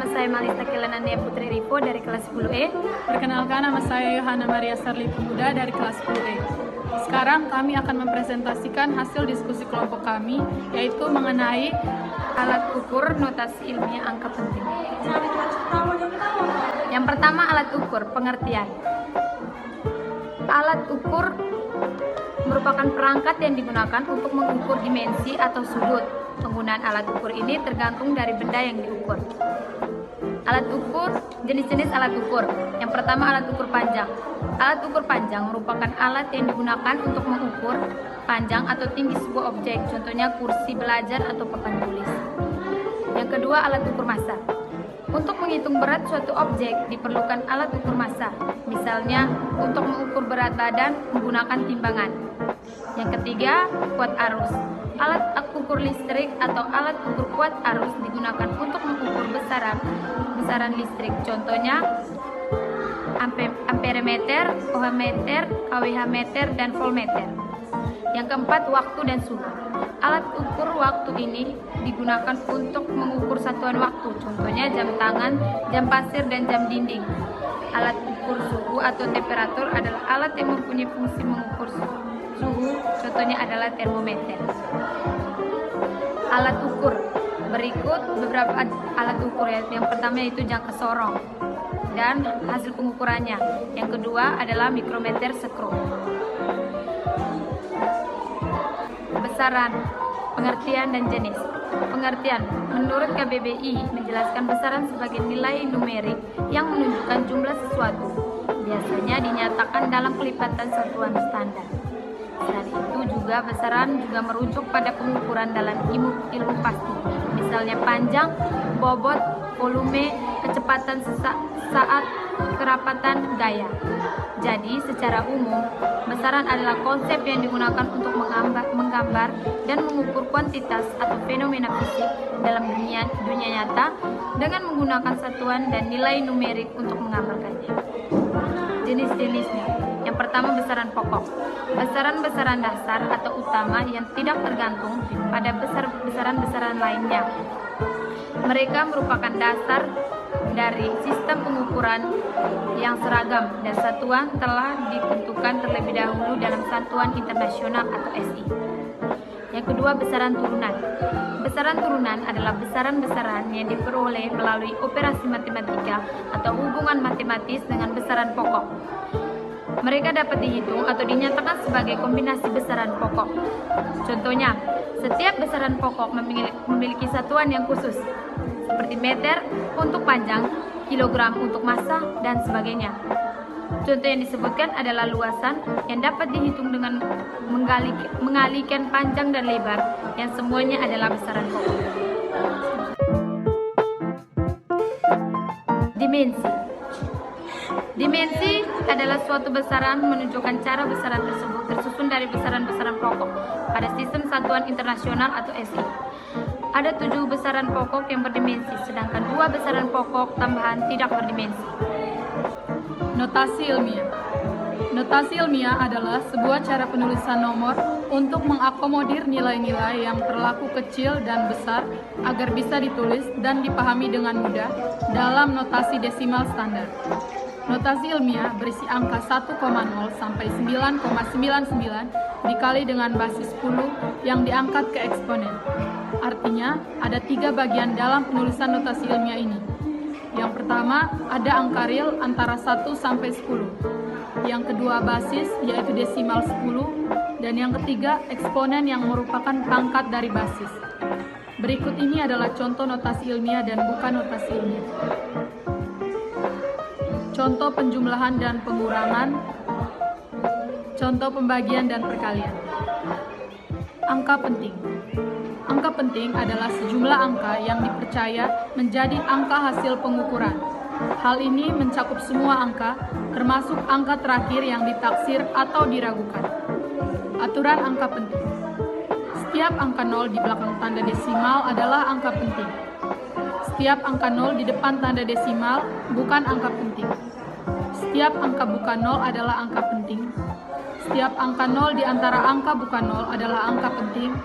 nama saya Malista Kelanania Putri Ripo dari kelas 10E. Perkenalkan, nama saya Yohana Maria Sarli Pemuda dari kelas 10E. Sekarang kami akan mempresentasikan hasil diskusi kelompok kami, yaitu mengenai Alat ukur notasi ilmiah angka penting. Yang pertama, alat ukur pengertian. Alat ukur merupakan perangkat yang digunakan untuk mengukur dimensi atau sudut. Penggunaan alat ukur ini tergantung dari benda yang diukur. Alat ukur, jenis-jenis alat ukur. Yang pertama, alat ukur panjang. Alat ukur panjang merupakan alat yang digunakan untuk mengukur panjang atau tinggi sebuah objek, contohnya kursi belajar atau papan tulis. Yang kedua, alat ukur massa. Untuk menghitung berat suatu objek diperlukan alat ukur massa. Misalnya, untuk mengukur berat badan menggunakan timbangan. Yang ketiga, kuat arus. Alat ukur listrik atau alat ukur kuat arus digunakan untuk mengukur besaran listrik. Contohnya amperemeter, ohmmeter, kWh meter, dan voltmeter. Yang keempat, waktu dan suhu. Alat ukur waktu ini digunakan untuk mengukur satuan waktu. Contohnya jam tangan, jam pasir, dan jam dinding. Alat ukur suhu atau temperatur adalah alat yang mempunyai fungsi mengukur suhu. Contohnya adalah termometer. Alat ukur. Berikut beberapa alat ukur. Yang pertama yaitu jangka sorong dan hasil pengukurannya. Yang kedua adalah mikrometer skru. Besaran, pengertian dan jenis. Pengertian, menurut KBBI menjelaskan besaran sebagai nilai numerik yang menunjukkan jumlah sesuatu. Biasanya dinyatakan dalam kelipatan satuan standar. Selain itu juga besaran juga merujuk pada pengukuran dalam ilmu pasti. Misalnya panjang, bobot, volume, kecepatan saat, kerapatan, gaya. Jadi, secara umum, besaran adalah konsep yang digunakan untuk menggambar dan mengukur kuantitas atau fenomena fisik dalam dunia nyata dengan menggunakan satuan dan nilai numerik untuk menggambarkannya. Jenis-jenisnya. Yang pertama, besaran pokok. Besaran-besaran dasar atau utama yang tidak tergantung pada besaran-besaran lainnya. Mereka merupakan dasar dari sistem pengukuran yang seragam dan satuan telah ditentukan terlebih dahulu dalam satuan internasional atau SI. Yang kedua, besaran turunan. Besaran turunan adalah besaran-besaran yang diperoleh melalui operasi matematika atau hubungan matematis dengan besaran pokok. Mereka dapat dihitung atau dinyatakan sebagai kombinasi besaran pokok. Contohnya, setiap besaran pokok memiliki satuan yang khusus, seperti meter untuk panjang, kilogram untuk massa, dan sebagainya. Contoh yang disebutkan adalah luasan yang dapat dihitung dengan mengalihkan panjang dan lebar, yang semuanya adalah besaran pokok. Dimensi. Dimensi adalah suatu besaran menunjukkan cara besaran tersebut tersusun dari besaran-besaran pokok pada sistem satuan internasional atau SI. Ada 7 besaran pokok yang berdimensi, sedangkan 2 besaran pokok tambahan tidak berdimensi. notasi ilmiah. Notasi ilmiah adalah sebuah cara penulisan nomor untuk mengakomodir nilai-nilai yang terlaku kecil dan besar agar bisa ditulis dan dipahami dengan mudah dalam notasi desimal standar. Notasi ilmiah berisi angka 1,0 sampai 9,99 dikali dengan basis 10 yang diangkat ke eksponen. Artinya, ada 3 bagian dalam penulisan notasi ilmiah ini. Yang pertama, ada angka real antara 1 sampai 10. Yang kedua, basis, yaitu desimal 10. Dan yang ketiga, eksponen yang merupakan pangkat dari basis. Berikut ini adalah contoh notasi ilmiah dan bukan notasi ilmiah. Contoh penjumlahan dan pengurangan. Contoh pembagian dan perkalian. Angka penting. Angka penting adalah sejumlah angka yang dipercaya menjadi angka hasil pengukuran. Hal ini mencakup semua angka, termasuk angka terakhir yang ditaksir atau diragukan. Aturan angka penting. Setiap angka 0 di belakang tanda desimal adalah angka penting. Setiap angka 0 di depan tanda desimal bukan angka penting. Setiap angka bukan 0 adalah angka penting. Setiap angka 0 di antara angka bukan 0 adalah angka penting.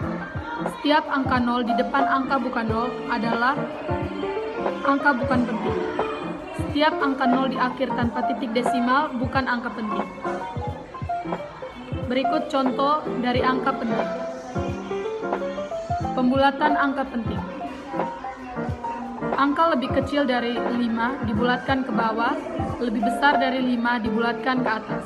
Setiap angka 0 di depan angka bukan 0 adalah Angka bukan penting. Setiap angka 0 di akhir tanpa titik desimal bukan angka penting. Berikut contoh dari angka penting. Pembulatan angka penting. Angka lebih kecil dari 5 dibulatkan ke bawah, lebih besar dari 5 dibulatkan ke atas.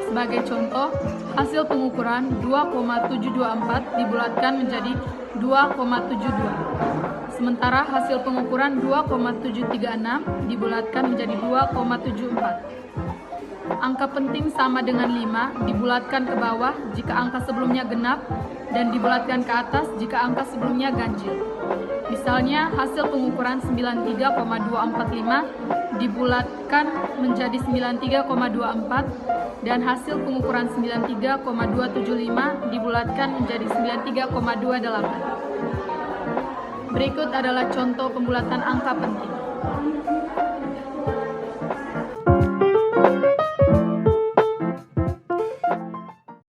Sebagai contoh, hasil pengukuran 2,724 dibulatkan menjadi 2,72. Sementara hasil pengukuran 2,736 dibulatkan menjadi 2,74. Angka penting sama dengan 5 dibulatkan ke bawah jika angka sebelumnya genap dan dibulatkan ke atas jika angka sebelumnya ganjil. Misalnya, hasil pengukuran 93,245 dibulatkan menjadi 93,24 dan hasil pengukuran 93,275 dibulatkan menjadi 93,28. Berikut adalah contoh pembulatan angka penting.